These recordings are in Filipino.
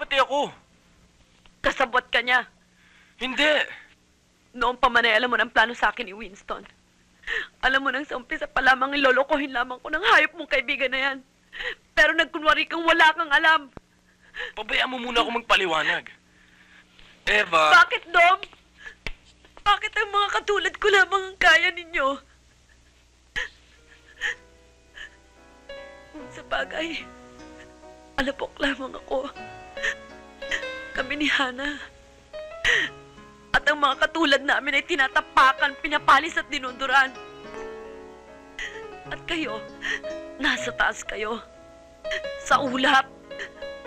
pati ako. Kasabot ka niya. Hindi. Noong pa man ay alam mo ng plano sa akin ni Winston. Alam mo nang sa umpisa pa lamang ilolokohin lamang ko ng hayop mong kaibigan na yan. Pero nagkunwari kang wala kang alam. Pabayaan mo muna ako magpaliwanag. Eva... Bakit, Dom? Bakit ang mga katulad ko lamang ang kaya ninyo? Sa bagay, alapok lamang ako. Kami ni Hana. At ang mga katulad namin ay tinatapakan, pinapalis at dinunduran. At kayo, nasa taas kayo. Sa ulap.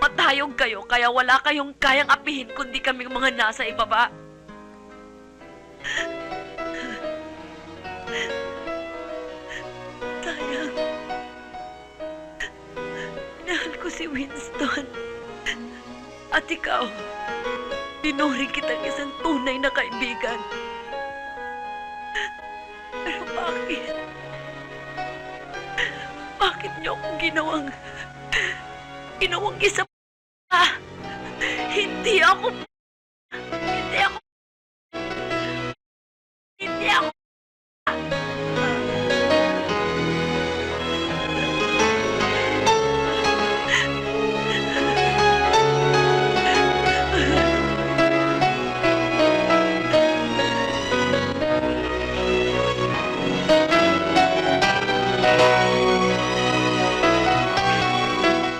Matayog kayo, kaya wala kayong kayang apihin kundi kaming mga nasa ibaba. Sayang. Minahal ko si Winston. At ikaw, dinuri kitang isang tunay na kaibigan. Pero bakit? Bakit niyo akong ginawang isa pa? Hindi ako...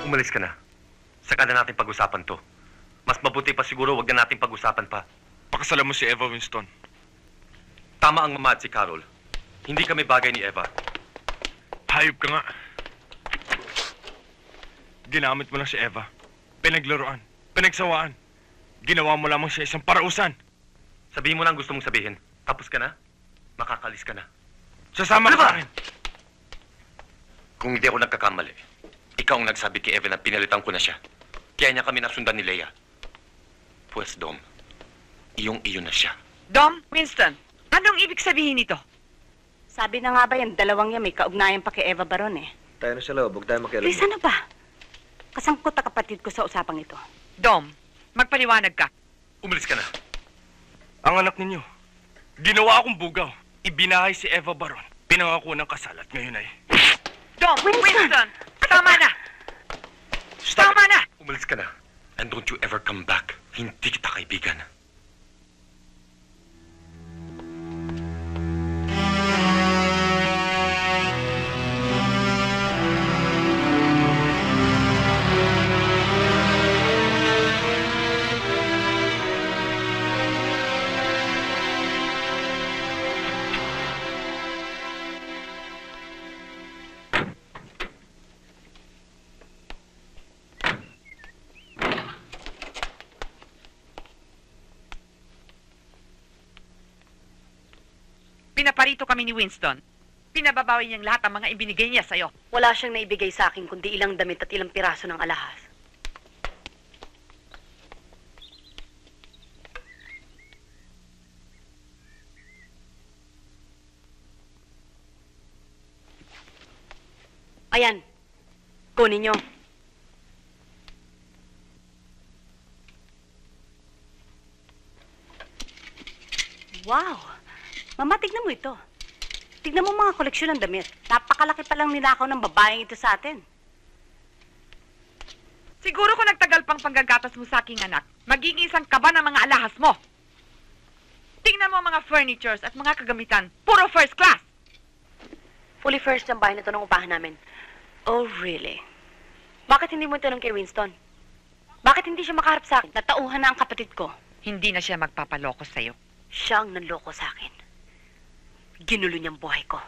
Umalis ka na. Saka na natin pag-usapan to. Mas mabuti pa siguro wag na natin pag-usapan pa. Pakasalan mo si Eva, Winston. Tama ang mama at si Carol. Hindi kami bagay ni Eva. Hayop ka nga. Ginamit mo lang si Eva. Pinaglaruan. Pinagsawaan. Ginawa mo lamang siya isang parausan. Sabihin mo lang gusto mong sabihin. Tapos ka na, makakalis ka na. Sasama Ano ka ba? sa akin. Kung hindi ako nagkakamali, ikaw ang nagsabi kay Eva na pinalitan ko na siya. Kaya niya kami nasundan ni Leia. Pues, Dom, iyong-iyo na siya. Dom, Winston, anong ibig sabihin nito? Sabi na nga ba yan, dalawang yan may kaugnayan pa kay Eva Baron eh. Tayo na sa loob, huwag tayo makialam. Chris, ano ba? Kasangkot na kapatid ko sa usapang ito. Dom, magpaliwanag ka. Umalis ka na. Ang anak ninyo, ginawa akong bugaw. Ibinahay si Eva Baron. Pinangako ng kasal at ngayon ay... Dom, Winston, tama na! Stop Tama it! na! Umalis ka na. And don't you ever come back. Hindi kita kaibigan. Pinaparito kami ni Winston. Pinababawi niyang lahat ang mga ibinigay niya sa'yo. Wala siyang naibigay sa akin kundi ilang damit at ilang piraso ng alahas. Ayan. Kunin niyo. Wow! Mama, tignan mo ito. Tignan mo mga koleksyon ng damit. Napakalaki palang ninakaw ng babaeng ito sa atin. Siguro kung nagtagal pang panggagatas mo sa aking anak, magiging isang kaba ng mga alahas mo. Tingnan mo ang mga furnitures at mga kagamitan. Puro first class. Fully furnished ang bahay na ito ng upahan namin. Oh, really? Bakit hindi mo itanong kay Winston? Bakit hindi siya makaharap sa akin? Natauhan na ang kapatid ko. Hindi na siya magpapaloko sa'yo. Siya ang nanloko sa akin. Ginulo niyang buhay ko.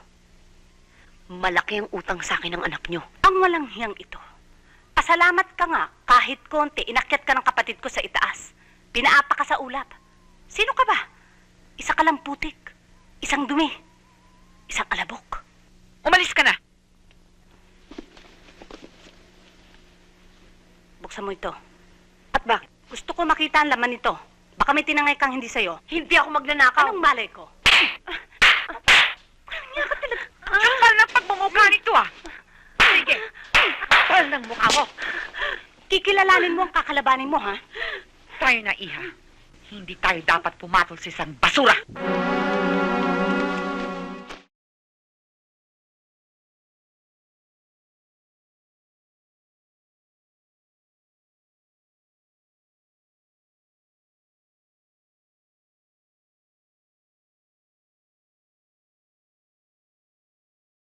Malaki ang utang sa akin ng anak niyo. Ang walang hiyang ito. Pasalamat ka nga, kahit konti, inakyat ka ng kapatid ko sa itaas. Pinaapa ka sa ulap. Sino ka ba? Isa ka lang putik. Isang dumi. Isang alabok. Umalis ka na! Buksan mo ito. At bakit? Gusto ko makita ang laman nito. Baka may tinangay kang hindi sa'yo. Hindi ako magnanakaw. Anong malay ko? Kanya ka talaga. Kapal ng pagmumukha nito ah! Sige! Kapal ng mukha mo! Kikilalanin mo ang kakalabanin mo, ha? Tayo na, Iha. Hindi tayo dapat pumatol sa isang basura.